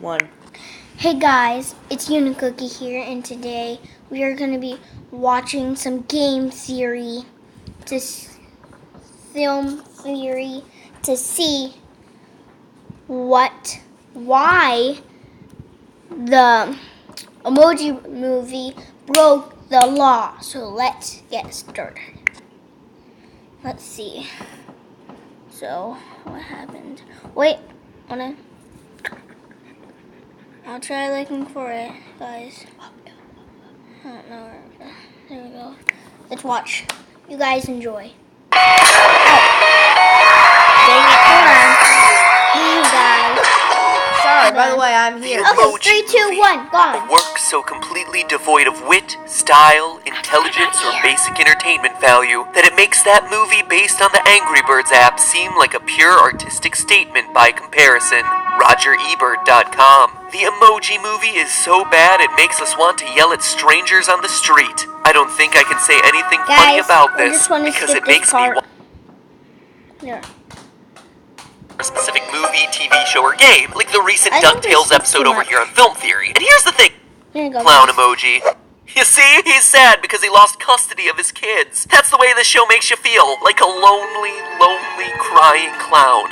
1. Hey guys, it's Unicookie here, and today we are going to be watching some game theory, film theory, to see why the Emoji Movie broke the law. So let's get started. Let's see. So, what happened? Wait, I'll try looking for it, guys. I don't know where. There we go. Let's watch. You guys enjoy. Oh. Dang it, hold on. Hey guys. Sorry, by the way, I'm here. Okay, 3, 2, 1, gone. Work so completely devoid of wit, style, intelligence, or basic entertainment value that it makes that movie based on the Angry Birds app seem like a pure artistic statement by comparison. RogerEbert.com. The Emoji Movie is so bad it makes us want to yell at strangers on the street. I don't think I can say anything funny about this because it makes me want a specific movie, TV show, or game, like the recent DuckTales episode over here on Film Theory. And here's the thing, clown emoji. You see, he's sad because he lost custody of his kids. That's the way this show makes you feel, like a lonely, crying clown.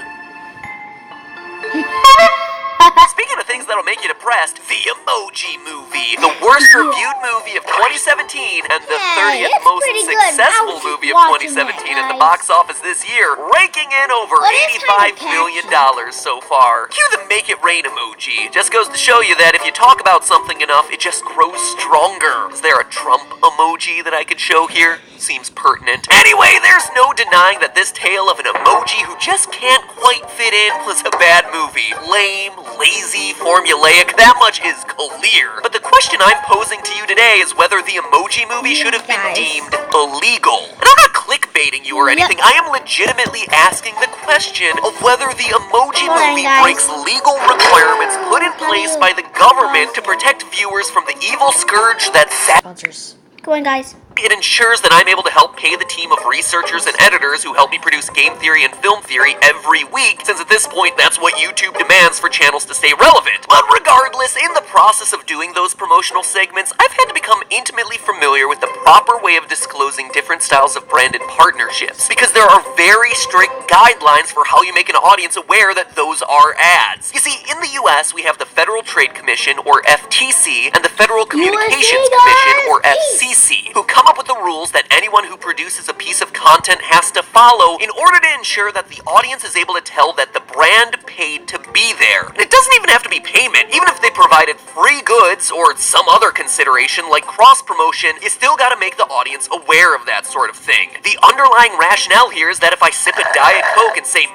Speaking of things that'll make you depressed, the Emoji Movie, the worst reviewed movie of 2017 and the 30th most successful movie of 2017 at the box office this year, raking in over $85 million so far. Cue the Make It Rain emoji. Just goes to show you that if you talk about something enough, it just grows stronger. Is there a Trump emoji that I could show here? Seems pertinent. Anyway, there's no denying that this tale of an emoji who just can't quite fit in was a bad movie. Lame, lazy, formulaic, that much is clear. But the question I'm posing to you today is whether the Emoji Movie should have been deemed illegal. And I'm not clickbaiting you or anything, I am legitimately asking the question of whether the Emoji Movie breaks legal requirements put in place by the government to protect viewers from the evil scourge that Sponsors. Go on, guys. It ensures that I'm able to help pay the team of researchers and editors who help me produce game theory and film theory every week, since at this point that's what YouTube demands for channels to stay relevant. But regardless, in the process of doing those promotional segments, I've had to become intimately familiar with the proper way of disclosing different styles of branded partnerships, because there are very strict guidelines for how you make an audience aware that those are ads. You see, in the US, we have the Federal Trade Commission, or FTC, and the Federal Communications Commission, or FCC, who come up with the rules that anyone who produces a piece of content has to follow in order to ensure that the audience is able to tell that the brand paid to be there. And it doesn't even have to be payment. Even if they provided free goods or some other consideration like cross-promotion, you still gotta make the audience aware of that sort of thing. The underlying rationale here is that if I sip a Diet Coke and say,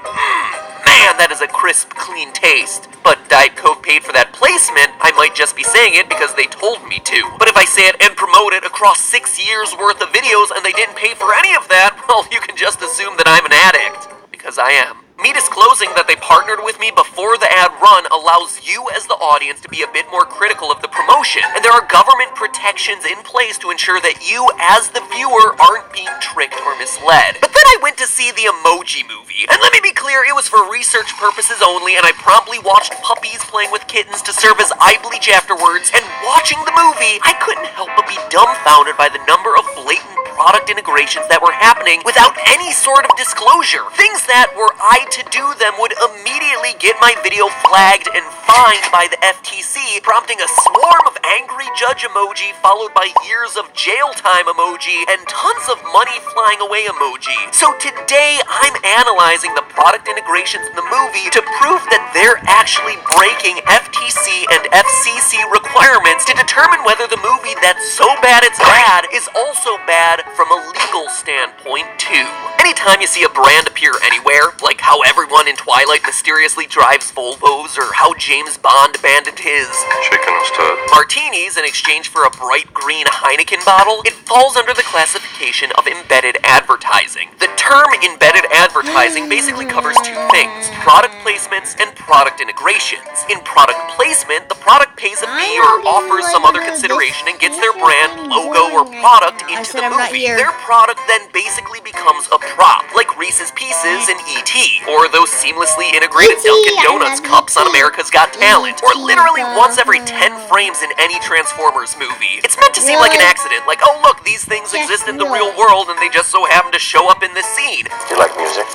man, that is a crisp, clean taste, but Diet Coke paid for that placement, I might just be saying it because they told me to. But if I say it and promote it across 6 years worth of videos and they didn't pay for any of that, well, you can just assume that I'm an addict. Because I am. Me disclosing that they partnered with me before the ad run allows you as the audience to be a bit more critical of the promotion, and there are government protections in place to ensure that you as the viewer aren't being tricked or misled. But then I went to see the Emoji Movie, and let me be clear, it was for research purposes only, and I promptly watched puppies playing with kittens to serve as eye bleach afterwards, and watching the movie, I couldn't help but be dumbfounded by the number of blatant product integrations that were happening without any sort of disclosure. Things that, were I to do them, would immediately get my video flagged and fined by the FTC, prompting a swarm of angry judge emoji followed by years of jail time emoji and tons of money flying away emoji. So today I'm analyzing the product integrations in the movie to prove that they're actually breaking FTC and FCC requirements to determine whether the movie that's so bad it's bad is also bad from a legal standpoint too. Anytime you see a brand appear anywhere, like how everyone in Twilight mysteriously drives Volvos, or how James Bond abandoned his chicken stud martinis in exchange for a bright green Heineken bottle, it falls under the classification classification of embedded advertising. The term embedded advertising basically covers two things: product placements and product integrations. In product placement, the product pays a fee or offers some other consideration and gets their brand, logo, or product into the movie. Their product then basically becomes a prop, like Reese's Pieces in E.T., or those seamlessly integrated Dunkin' Donuts cups on America's Got Talent, or literally once every 10 frames in any Transformers movie. It's meant to seem like an accident, like, oh look, these things exist in the real world and they just so happen to show up in this scene. You like music?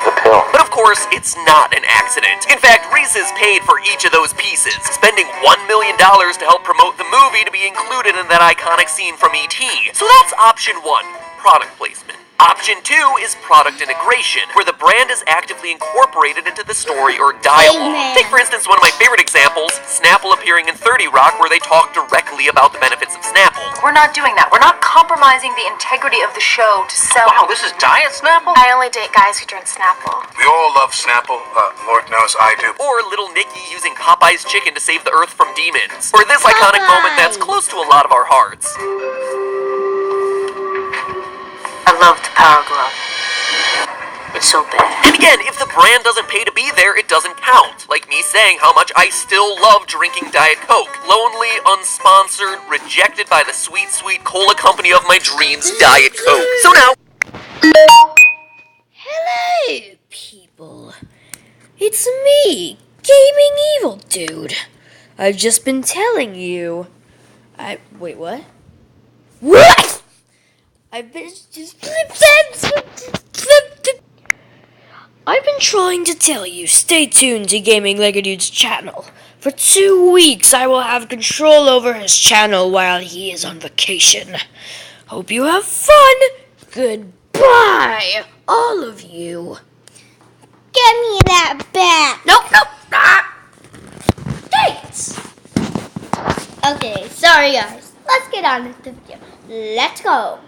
The pill. But of course, it's not an accident. In fact, Reese's paid for each of those pieces, spending $1 million to help promote the movie to be included in that iconic scene from E.T. So that's option 1, product placement. Option 2 is product integration, where the brand is actively incorporated into the story or dialogue. Take, for instance, one of my favorite examples, Snapple appearing in 30 Rock, where they talk directly about the benefits of Snapple. We're not doing that. We're not compromising the integrity of the show to sell. Wow, this is Diet Snapple? I only date guys who drink Snapple. We all love Snapple. Lord knows I do. Or Little Nicky using Popeye's chicken to save the Earth from demons. Or this iconic moment that's close to a lot of our hearts. I loved Power Glove. It's so bad. And again, if the brand doesn't pay to be there, it doesn't count. Like me saying how much I still love drinking Diet Coke. Lonely, unsponsored, rejected by the sweet, sweet cola company of my dreams, Diet Coke. So now... Hello, people. It's me, Gaming Evil Dude. I've just been telling you... Wait, what? What?! I've been trying to tell you, stay tuned to Gaming Dude's channel. For 2 weeks, I will have control over his channel while he is on vacation. Hope you have fun. Goodbye, all of you. Give me that bat. Nope. Thanks. Okay, sorry guys. Let's get on with the video. Let's go.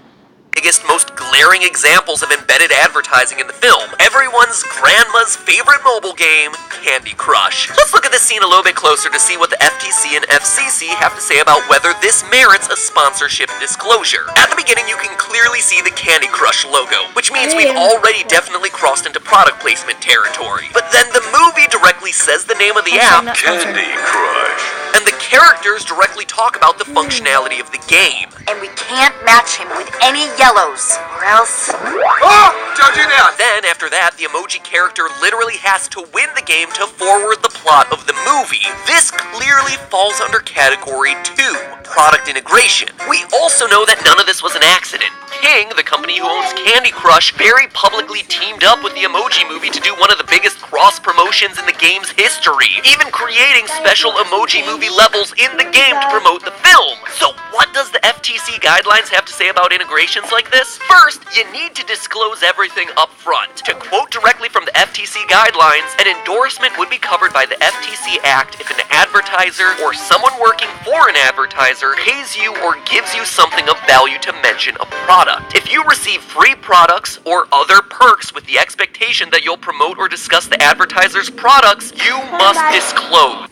Biggest, most glaring examples of embedded advertising in the film. Everyone's grandma's favorite mobile game, Candy Crush. Let's look at this scene a little bit closer to see what the FTC and FCC have to say about whether this merits a sponsorship disclosure. At the beginning, you can clearly see the Candy Crush logo, which means we've already definitely crossed into product placement territory. But then the movie directly says the name of the app, Candy Crush. and the characters directly talk about the functionality of the game. And we can't match him with any yellows, or else... Oh, don't do that. Then, after that, the emoji character literally has to win the game to forward the plot of the movie. This clearly falls under category 2, product integration. We also know that none of this was an accident. King, the company who owns Candy Crush, very publicly teamed up with the Emoji Movie to do one of the biggest cross-promotions in the game's history, even creating special Emoji Movie levels in the game to promote the film. So what does the FTC guidelines have to say about integrations like this? First, you need to disclose everything up front. To quote directly from the FTC guidelines, an endorsement would be covered by the FTC Act if an advertiser or someone working for an advertiser pays you or gives you something of value to mention a product. If you receive free products or other perks with the expectation that you'll promote or discuss the advertiser's products, you must disclose.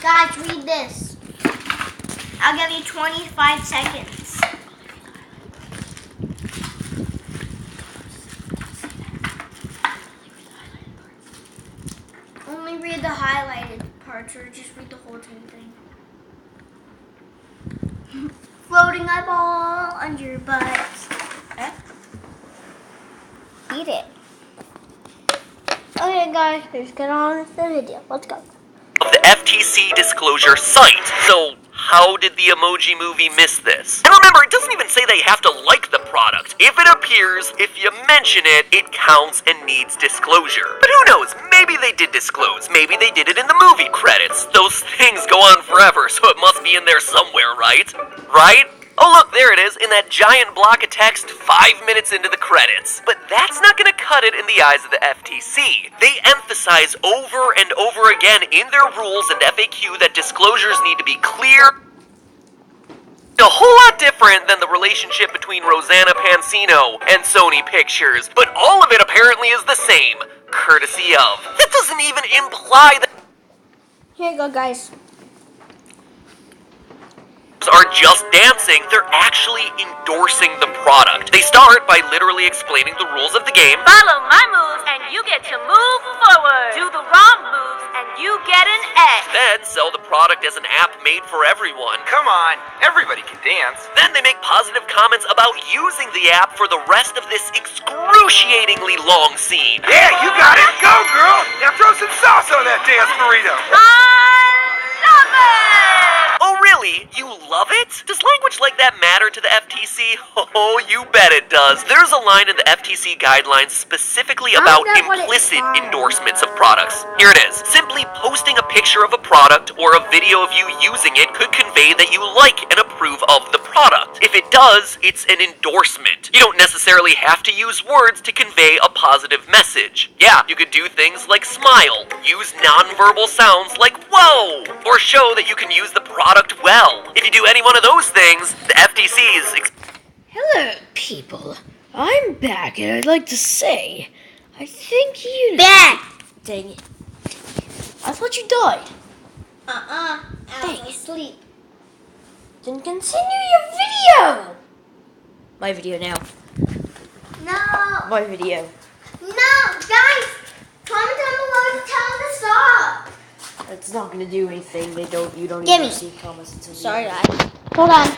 Guys, read this. I'll give you 25 seconds. Only read the highlighted parts or just read the whole thing. Floating eyeball under your butt. Eat it. Okay guys, let's get on with the video. Let's go. Of the FTC disclosure site. So how did the Emoji Movie miss this? And remember, it doesn't even say they have to like the product. If it appears, if you mention it, it counts and needs disclosure. But who knows? Maybe they did disclose. Maybe they did it in the movie credits. Those things go on forever, so it must be in there somewhere, right? Right? Oh look, there it is, in that giant block of text 5 minutes into the credits. But that's not gonna cut it in the eyes of the FTC. They emphasize over and over again in their rules and FAQ that disclosures need to be clear, a whole lot different than the relationship between Rosanna Pansino and Sony Pictures. But all of it apparently is the same, courtesy of. That doesn't even imply that... Here you go, guys. are just dancing, they're actually endorsing the product. They start by literally explaining the rules of the game. Follow my moves and you get to move forward. Do the wrong moves and you get an X. Then sell the product as an app made for everyone. Come on, everybody can dance. Then they make positive comments about using the app for the rest of this excruciatingly long scene. Yeah, you got it. Go, girl. Now throw some sauce on that dance burrito. I love it! Oh, really? You love it? Does language like that matter to the FTC? Oh, you bet it does. There's a line in the FTC guidelines specifically about implicit endorsements of products. Here it is. Simply posting a picture of a product or a video of you using it could convey that you like and approve of the product. If it does, it's an endorsement. You don't necessarily have to use words to convey a positive message. Yeah, you could do things like smile, use nonverbal sounds like whoa, or show that you can use the product well. If you do any one of those things, the FTC is... Hello, people. I'm back, and I'd like to say, I think you... Back! Dang it. I thought you died. I Dang. was asleep. Then continue your video! My video now. No! My video. No! Guys! Comment down below to tell them to stop! It's not gonna do anything. You don't Gimme. even see comments until Sorry, you... guys. Hold on.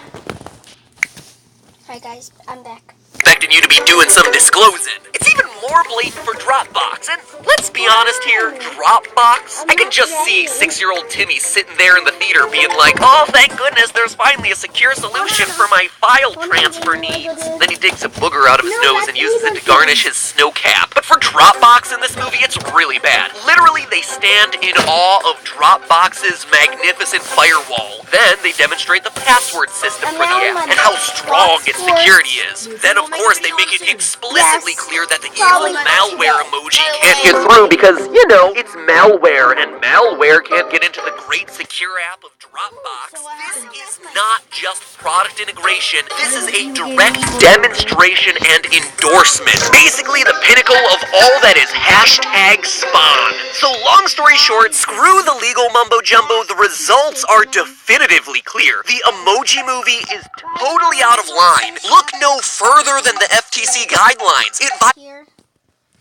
Alright, guys. I'm back. expecting you to be doing some disclosing. It's even more blatant for Dropbox, and let's be honest here, Dropbox? I can just see 6-year-old Timmy sitting there in the theater being like, oh, thank goodness, there's finally a secure solution for my file transfer needs. Then he digs a booger out of his nose and uses it to garnish his snow cap. But for Dropbox in this movie, it's really bad. Literally, they stand in awe of Dropbox's magnificent firewall. Then they demonstrate the password system for the app and how strong its security is. Then, of course, they make it explicitly clear that the evil malware emoji can't get through because, you know, it's malware, and malware can't get into the great secure app of Dropbox. This is not just product integration. This is a direct demonstration and endorsement. Basically the pinnacle of all that is hashtag spawn. So long story short, screw the legal mumbo jumbo. The results are definitively clear. The emoji movie is totally out of line. Look no further than the FTC guidelines. It Here.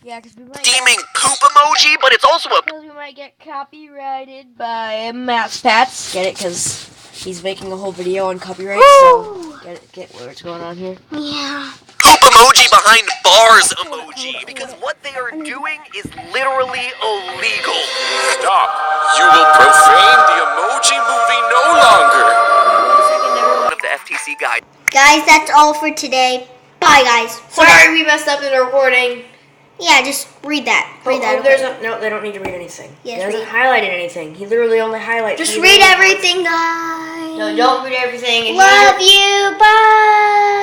Yeah, because we might deeming poop emoji, but it's also a we might get copyrighted by MatPat. Get it? Because he's making a whole video on copyright. So get what's going on here. Yeah. poop emoji behind bars emoji, because what they are doing is literally illegal. Stop. You will profane the emoji movie no longer. One of the FTC guide. Guys, that's all for today. Bye, guys. Sorry, we messed up in the recording. Yeah, just read that. Read that. There's okay? no, they don't need to read anything. Yes, he hasn't read. highlighted anything. He literally only highlights. Just read everything, guys. No, don't read everything. Love you. Bye.